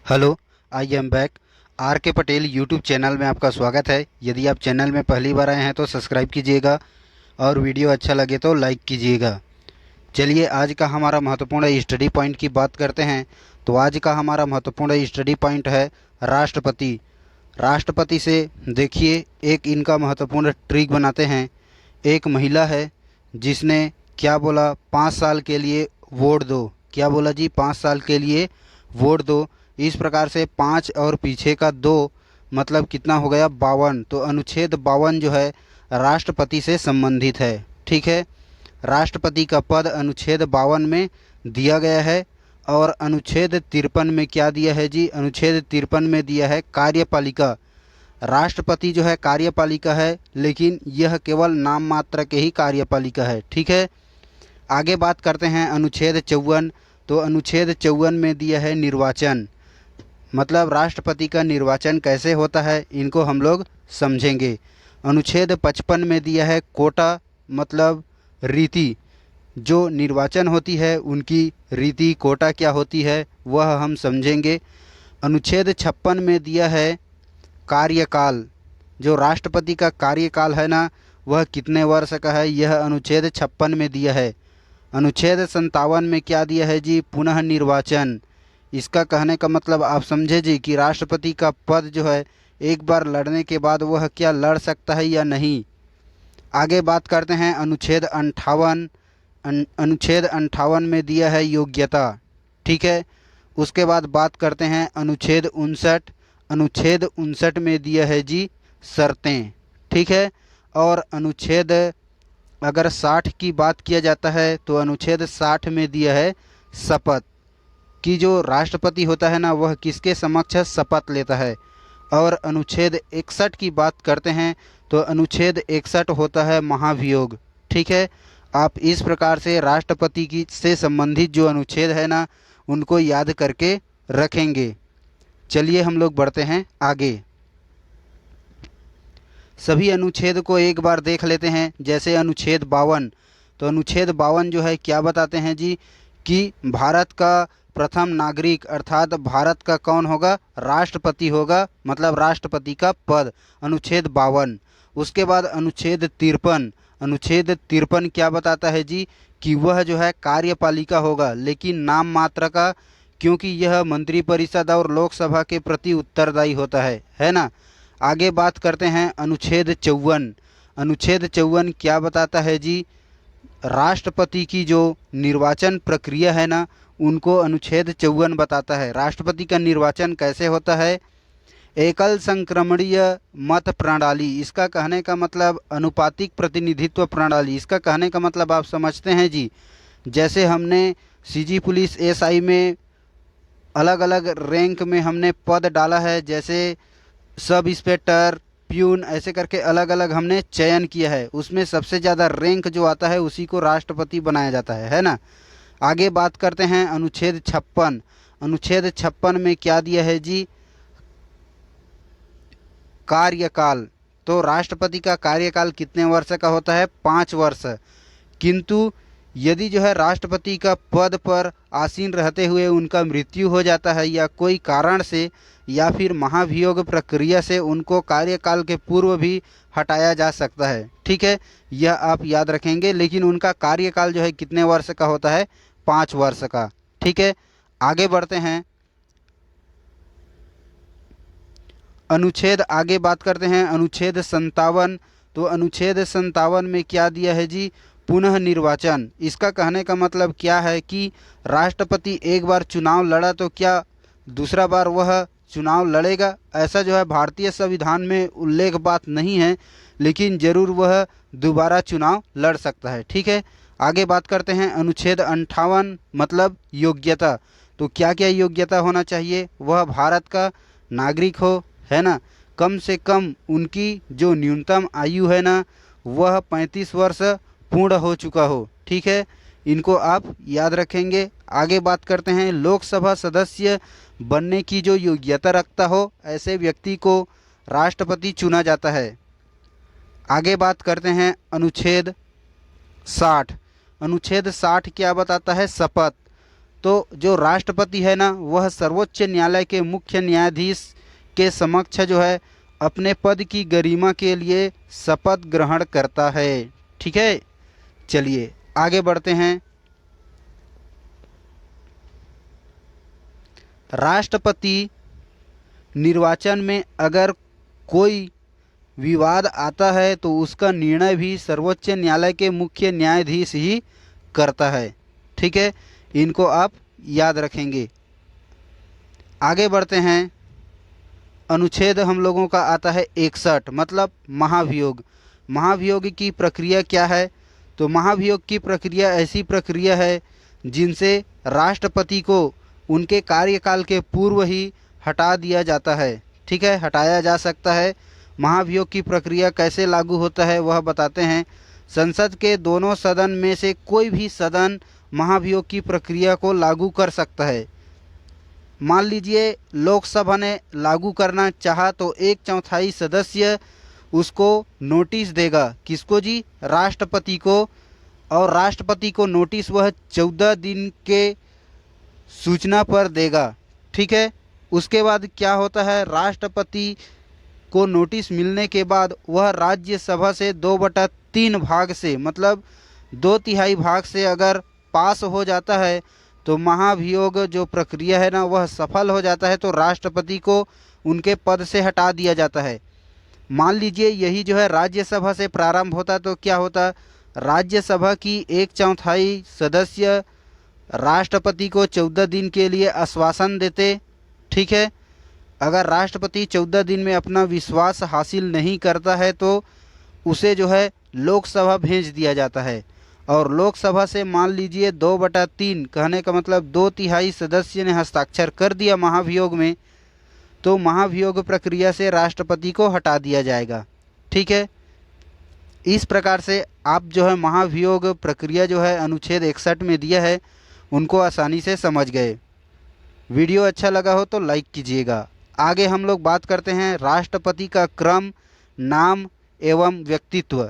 Hello, I am back. R K Patel YouTube channel में आपका स्वागत है। यदि आप चैनल में पहली बार आए हैं तो सब्सक्राइब कीजिएगा और वीडियो अच्छा लगे तो लाइक कीजिएगा। चलिए आज का हमारा महत्वपूर्ण स्टडी पॉइंट की बात करते हैं। तो आज का हमारा महत्वपूर्ण स्टडी पॉइंट है राष्ट्रपति। राष्ट्रपति से देखिए एक इनका महत्वपूर्ण ट्रिक बनाते हैं। एक महिला है जिसने क्या बोला, 5 साल के लिए वोट दो। क्या बोला जी? 5 साल के लिए वोट दो। इस प्रकार से 5 और पीछे का 2 मतलब कितना हो गया? 52। तो अनुच्छेद 52 जो है राष्ट्रपति से संबंधित है। ठीक है, राष्ट्रपति का पद अनुच्छेद 52 में दिया गया है। और अनुच्छेद 53 में क्या दिया है जी? अनुच्छेद 53 में दिया है कार्यपालिका। राष्ट्रपति जो है कार्यपालिका है, लेकिन यह केवल नाम मात्र के ही कार्यपालिका है। ठीक है, आगे बात करते हैं अनुच्छेद 54। तो अनुच्छेद 54 में दिया है निर्वाचन, मतलब राष्ट्रपति का निर्वाचन कैसे होता है इनको हम लोग समझेंगे। अनुच्छेद 55 में दिया है कोटा, मतलब रीति। जो निर्वाचन होती है उनकी रीति कोटा क्या होती है वह हम समझेंगे। अनुच्छेद 56 में दिया है कार्यकाल। जो राष्ट्रपति का कार्यकाल है ना, वह कितने वर्ष का है, यह अनुच्छेद 56 में दिया है। अनुच्छेद 57 में क्या दिया है जी? पुनः निर्वाचन। इसका कहने का मतलब आप समझे जी कि राष्ट्रपति का पद जो है एक बार लड़ने के बाद वह क्या लड़ सकता है या नहीं। आगे बात करते हैं अनुच्छेद 58। अनुच्छेद 58 में दिया है योग्यता। ठीक है, उसके बाद बात करते हैं अनुच्छेद 59। अनुच्छेद 59 में दिया है जी शर्तें। ठीक है, और अनुच्छेद अगर 60 की बात किया जाता है तो अनुच्छेद 60 में दिया है शपथ, कि जो राष्ट्रपति होता है ना वह किसके समक्ष शपथ लेता है। और अनुच्छेद 61 की बात करते हैं तो अनुच्छेद 61 होता है महाभियोग। ठीक है, आप इस प्रकार से राष्ट्रपति की से संबंधित जो अनुच्छेद है ना उनको याद करके रखेंगे। चलिए हम लोग बढ़ते हैं आगे। सभी अनुच्छेद को एक बार देख लेते हैं। जैसे अनुच्छेद 52। तो अनुच्छेद 52 जो है क्या बताते हैं जी? कि भारत का प्रथम नागरिक अर्थात भारत का कौन होगा? राष्ट्रपति होगा, मतलब राष्ट्रपति का पद। अनुच्छेद 52। उसके बाद अनुच्छेद 53। अनुच्छेद 53 क्या बताता है जी? कि वह जो है कार्यपालिका होगा, लेकिन नाम मात्र का, क्योंकि यह मंत्रिपरिषद और लोकसभा के प्रति उत्तरदायी होता है ना। आगे बात करते हैं अनुच्छेद 54। अनुच्छेद 54 क्या बताता है जी? राष्ट्रपति की जो निर्वाचन प्रक्रिया है ना उनको अनुच्छेद 54 बताता है। राष्ट्रपति का निर्वाचन कैसे होता है? एकल संक्रमणीय मत प्रणाली। इसका कहने का मतलब अनुपातिक प्रतिनिधित्व प्रणाली। इसका कहने का मतलब आप समझते हैं जी, जैसे हमने सीजी पुलिस एसआई में अलग अलग रैंक में हमने पद डाला है, जैसे सब इंस्पेक्टर, प्यून, ऐसे करके अलग अलग हमने चयन किया है। उसमें सबसे ज़्यादा रैंक जो आता है उसी को राष्ट्रपति बनाया जाता है ना। आगे बात करते हैं अनुच्छेद 56। अनुच्छेद 56 में क्या दिया है जी? कार्यकाल। तो राष्ट्रपति का कार्यकाल कितने वर्ष का होता है? 5 वर्ष। किंतु यदि जो है राष्ट्रपति का पद पर आसीन रहते हुए उनका मृत्यु हो जाता है या कोई कारण से, या फिर महाभियोग प्रक्रिया से उनको कार्यकाल के पूर्व भी हटाया जा सकता है। ठीक है, यह आप याद रखेंगे। लेकिन उनका कार्यकाल जो है कितने वर्ष का होता है? 5 वर्ष का। ठीक है, आगे बढ़ते हैं। अनुच्छेद आगे बात करते हैं अनुच्छेद 57। तो अनुच्छेद 57 में क्या दिया है जी? पुनः निर्वाचन। इसका कहने का मतलब क्या है कि राष्ट्रपति एक बार चुनाव लड़ा तो क्या दूसरा बार वह चुनाव लड़ेगा? ऐसा जो है भारतीय संविधान में उल्लेख बात नहीं है, लेकिन ज़रूर वह दोबारा चुनाव लड़ सकता है। ठीक है, आगे बात करते हैं अनुच्छेद 58 मतलब योग्यता। तो क्या क्या योग्यता होना चाहिए? वह भारत का नागरिक हो, है ना। कम से कम उनकी जो न्यूनतम आयु है ना वह 35 वर्ष पूर्ण हो चुका हो। ठीक है, इनको आप याद रखेंगे। आगे बात करते हैं लोकसभा सदस्य बनने की जो योग्यता रखता हो ऐसे व्यक्ति को राष्ट्रपति चुना जाता है। आगे बात करते हैं अनुच्छेद 60। अनुच्छेद 60 क्या बताता है? शपथ। तो जो राष्ट्रपति है ना, वह सर्वोच्च न्यायालय के मुख्य न्यायाधीश के समक्ष जो है अपने पद की गरिमा के लिए शपथ ग्रहण करता है। ठीक है, चलिए आगे बढ़ते हैं। राष्ट्रपति निर्वाचन में अगर कोई विवाद आता है तो उसका निर्णय भी सर्वोच्च न्यायालय के मुख्य न्यायाधीश ही करता है। ठीक है, इनको आप याद रखेंगे। आगे बढ़ते हैं। अनुच्छेद हम लोगों का आता है 61, मतलब महाभियोग। महाभियोग की प्रक्रिया क्या है? तो महाभियोग की प्रक्रिया ऐसी प्रक्रिया है जिनसे राष्ट्रपति को उनके कार्यकाल के पूर्व ही हटा दिया जाता है। ठीक है, हटाया जा सकता है। महाभियोग की प्रक्रिया कैसे लागू होता है वह बताते हैं। संसद के दोनों सदन में से कोई भी सदन महाभियोग की प्रक्रिया को लागू कर सकता है। मान लीजिए लोकसभा ने लागू करना चाहा तो 1/4 सदस्य उसको नोटिस देगा। किसको जी? राष्ट्रपति को। और राष्ट्रपति को नोटिस वह 14 दिन के सूचना पर देगा। ठीक है, उसके बाद क्या होता है? राष्ट्रपति को नोटिस मिलने के बाद वह राज्यसभा से 2/3 भाग से, मतलब 2/3 भाग से अगर पास हो जाता है तो महाभियोग जो प्रक्रिया है ना वह सफल हो जाता है, तो राष्ट्रपति को उनके पद से हटा दिया जाता है। मान लीजिए यही जो है राज्यसभा से प्रारंभ होता तो क्या होता? राज्यसभा की 1/4 सदस्य राष्ट्रपति को 14 दिन के लिए आश्वासन देते। ठीक है, अगर राष्ट्रपति 14 दिन में अपना विश्वास हासिल नहीं करता है तो उसे जो है लोकसभा भेज दिया जाता है। और लोकसभा से मान लीजिए 2/3, कहने का मतलब 2/3 सदस्य ने हस्ताक्षर कर दिया महाभियोग में, तो महाभियोग प्रक्रिया से राष्ट्रपति को हटा दिया जाएगा। ठीक है, इस प्रकार से आप जो है महाभियोग प्रक्रिया जो है अनुच्छेद 61 में दिया है उनको आसानी से समझ गए। वीडियो अच्छा लगा हो तो लाइक कीजिएगा। आगे हम लोग बात करते हैं राष्ट्रपति का क्रम, नाम एवं व्यक्तित्व।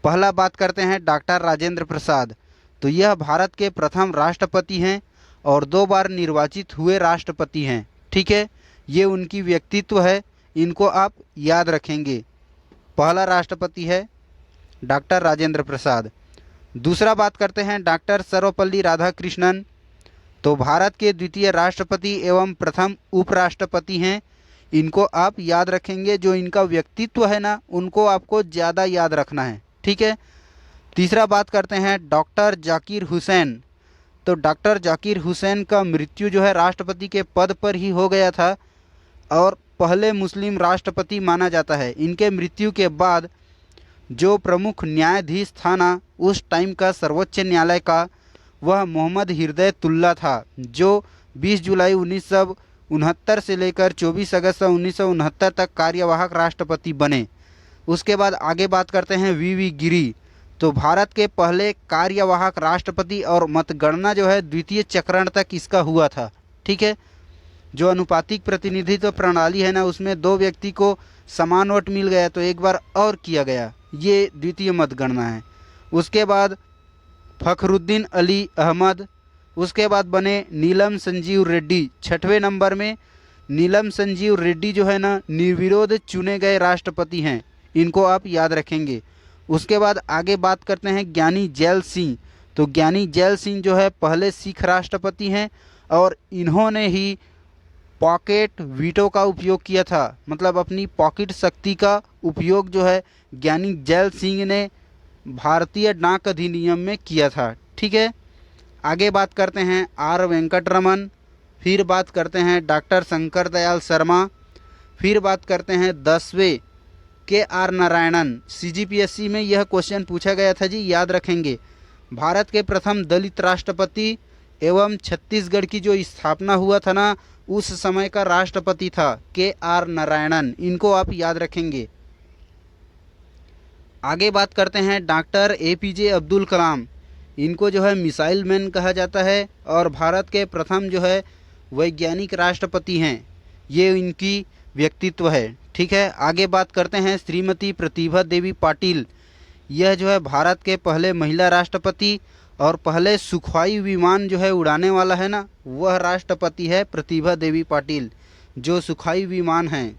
पहला बात करते हैं डॉक्टर राजेंद्र प्रसाद। तो यह भारत के प्रथम राष्ट्रपति हैं और 2 बार निर्वाचित हुए राष्ट्रपति हैं। ठीक है, ये उनकी व्यक्तित्व है, इनको आप याद रखेंगे। पहला राष्ट्रपति है डॉक्टर राजेंद्र प्रसाद। दूसरा बात करते हैं डॉक्टर सर्वपल्ली राधाकृष्णन। तो भारत के द्वितीय राष्ट्रपति एवं प्रथम उपराष्ट्रपति हैं, इनको आप याद रखेंगे। जो इनका व्यक्तित्व है ना उनको आपको ज़्यादा याद रखना है। ठीक है, तीसरा बात करते हैं डॉक्टर जाकिर हुसैन। तो डॉक्टर जाकिर हुसैन का मृत्यु जो है राष्ट्रपति के पद पर ही हो गया था और पहले मुस्लिम राष्ट्रपति माना जाता है। इनके मृत्यु के बाद जो प्रमुख न्यायाधीश था ना उस टाइम का सर्वोच्च न्यायालय का, वह मोहम्मद हिदायतुल्लाह था, जो 20 जुलाई 1969 से लेकर 24 अगस्त 1969 तक कार्यवाहक राष्ट्रपति बने। उसके बाद आगे बात करते हैं वी गिरी। तो भारत के पहले कार्यवाहक राष्ट्रपति और मतगणना जो है द्वितीय चक्रण तक इसका हुआ था। ठीक है, जो अनुपातिक प्रतिनिधित्व प्रणाली है ना उसमें 2 व्यक्ति को समान वोट मिल गया तो एक बार और किया गया, ये द्वितीय मतगणना है। उसके बाद फखरुद्दीन अली अहमद, उसके बाद बने नीलम संजीव रेड्डी। 6वें नंबर में नीलम संजीव रेड्डी जो है ना निर्विरोध चुने गए राष्ट्रपति हैं, इनको आप याद रखेंगे। उसके बाद आगे बात करते हैं ज्ञानी जैल सिंह। तो ज्ञानी जैल सिंह जो है पहले सिख राष्ट्रपति हैं और इन्होंने ही पॉकेट वीटो का उपयोग किया था, मतलब अपनी पॉकेट शक्ति का उपयोग जो है ज्ञानी जैल सिंह ने भारतीय डाक अधिनियम में किया था। ठीक है, आगे बात करते हैं आर वेंकटरमन, फिर बात करते हैं डॉक्टर शंकर दयाल शर्मा, फिर बात करते हैं 10वें के आर नारायणन। CGPSC में यह क्वेश्चन पूछा गया था जी, याद रखेंगे। भारत के प्रथम दलित राष्ट्रपति एवं छत्तीसगढ़ की जो स्थापना हुआ था ना उस समय का राष्ट्रपति था के आर नारायणन, इनको आप याद रखेंगे। आगे बात करते हैं डॉक्टर APJ अब्दुल कलाम। इनको जो है मिसाइल मैन कहा जाता है और भारत के प्रथम जो है वैज्ञानिक राष्ट्रपति हैं, ये इनकी व्यक्तित्व है। ठीक है, आगे बात करते हैं श्रीमती प्रतिभा देवी पाटिल। यह जो है भारत के पहले महिला राष्ट्रपति और पहले सुखोई विमान जो है उड़ाने वाला है ना, वह राष्ट्रपति है प्रतिभा देवी पाटिल, जो सुखोई विमान है।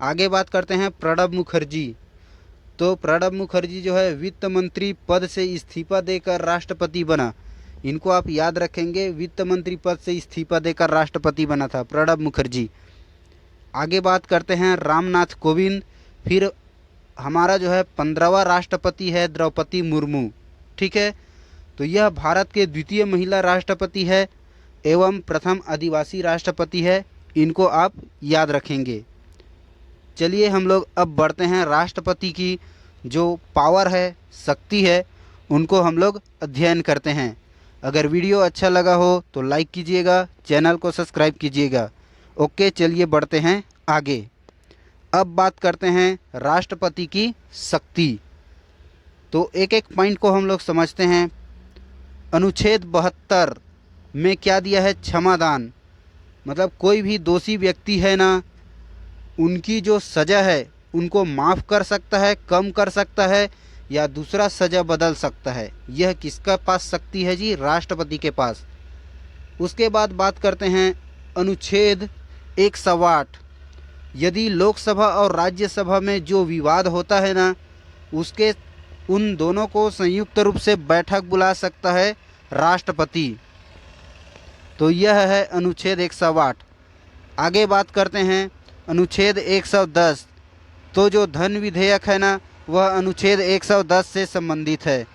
आगे बात करते हैं प्रणब मुखर्जी। तो प्रणब मुखर्जी जो है वित्त मंत्री पद से इस्तीफा देकर राष्ट्रपति बना। इनको आप याद रखेंगे, वित्त मंत्री पद से इस्तीफा देकर राष्ट्रपति बना था प्रणब मुखर्जी। आगे बात करते हैं रामनाथ कोविंद। फिर हमारा जो है 15वां राष्ट्रपति है द्रौपदी मुर्मू। ठीक है, तो यह भारत के द्वितीय महिला राष्ट्रपति है एवं प्रथम आदिवासी राष्ट्रपति है। इनको आप याद रखेंगे। चलिए हम लोग अब बढ़ते हैं राष्ट्रपति की जो पावर है, शक्ति है, उनको हम लोग अध्ययन करते हैं। अगर वीडियो अच्छा लगा हो तो लाइक कीजिएगा, चैनल को सब्सक्राइब कीजिएगा। ओके, चलिए बढ़ते हैं आगे। अब बात करते हैं राष्ट्रपति की शक्ति। तो एक एक पॉइंट को हम लोग समझते हैं। अनुच्छेद 72 में क्या दिया है? क्षमादान। मतलब कोई भी दोषी व्यक्ति है ना, उनकी जो सज़ा है उनको माफ़ कर सकता है, कम कर सकता है या दूसरा सज़ा बदल सकता है। यह किसका पास शक्ति है जी? राष्ट्रपति के पास। उसके बाद बात करते हैं अनुच्छेद 108। यदि लोकसभा और राज्यसभा में जो विवाद होता है ना, उसके उन दोनों को संयुक्त रूप से बैठक बुला सकता है राष्ट्रपति। तो यह है अनुच्छेद 108। आगे बात करते हैं अनुच्छेद 110। तो जो धन विधेयक है ना, वह अनुच्छेद 110 से संबंधित है।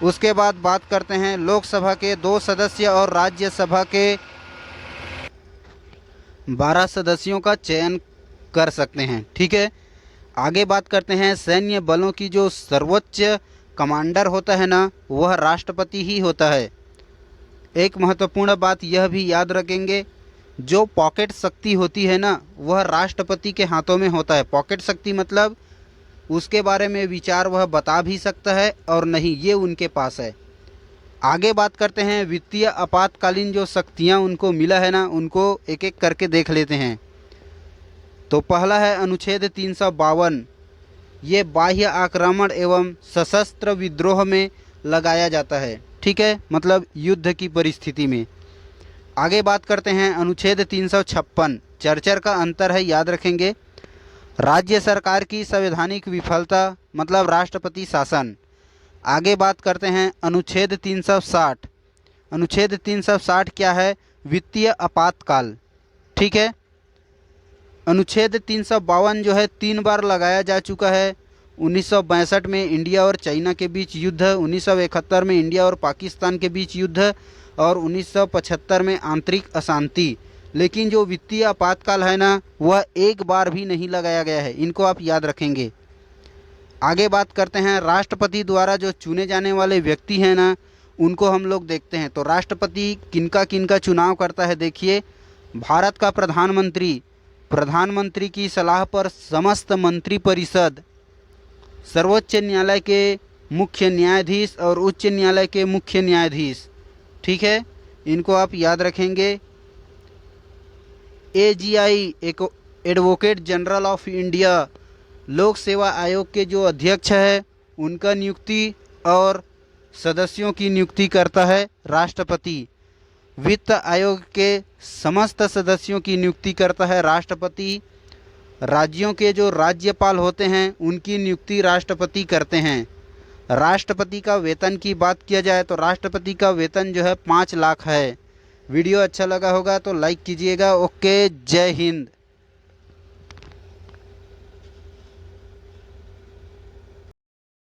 उसके बाद बात करते हैं लोकसभा के 2 सदस्य और राज्यसभा के 12 सदस्यों का चयन कर सकते हैं। ठीक है, आगे बात करते हैं सैन्य बलों की जो सर्वोच्च कमांडर होता है ना, वह राष्ट्रपति ही होता है। एक महत्वपूर्ण बात यह भी याद रखेंगे, जो पॉकेट शक्ति होती है ना, वह राष्ट्रपति के हाथों में होता है। पॉकेट शक्ति मतलब उसके बारे में विचार वह बता भी सकता है और नहीं, ये उनके पास है। आगे बात करते हैं वित्तीय आपातकालीन जो शक्तियाँ उनको मिला है ना, उनको एक एक करके देख लेते हैं। तो पहला है अनुच्छेद 352। ये बाह्य आक्रमण एवं सशस्त्र विद्रोह में लगाया जाता है। ठीक है, मतलब युद्ध की परिस्थिति में। आगे बात करते हैं अनुच्छेद 356। चर्चा का अंतर है, याद रखेंगे। राज्य सरकार की संवैधानिक विफलता मतलब राष्ट्रपति शासन। आगे बात करते हैं अनुच्छेद 360। अनुच्छेद 360 क्या है? वित्तीय आपातकाल। ठीक है, अनुच्छेद 352 जो है 3 बार लगाया जा चुका है। 1962 में इंडिया और चाइना के बीच युद्ध, 1971 में इंडिया और पाकिस्तान के बीच युद्ध और 1975 में आंतरिक अशांति। लेकिन जो वित्तीय आपातकाल है ना, वह एक बार भी नहीं लगाया गया है। इनको आप याद रखेंगे। आगे बात करते हैं राष्ट्रपति द्वारा जो चुने जाने वाले व्यक्ति हैं ना, उनको हम लोग देखते हैं। तो राष्ट्रपति किनका किनका चुनाव करता है देखिए। भारत का प्रधानमंत्री, प्रधानमंत्री की सलाह पर समस्त मंत्रिपरिषद, सर्वोच्च न्यायालय के मुख्य न्यायाधीश और उच्च न्यायालय के मुख्य न्यायाधीश। ठीक है, इनको आप याद रखेंगे। AGI advocate general of India, लोक सेवा आयोग के जो अध्यक्ष है उनका नियुक्ति और सदस्यों की नियुक्ति करता है राष्ट्रपति। वित्त आयोग के समस्त सदस्यों की नियुक्ति करता है राष्ट्रपति। राज्यों के जो राज्यपाल होते हैं उनकी नियुक्ति राष्ट्रपति करते हैं। राष्ट्रपति का वेतन की बात किया जाए तो राष्ट्रपति का वेतन जो है 5 लाख है। वीडियो अच्छा लगा होगा तो लाइक कीजिएगा। ओके, जय हिंद।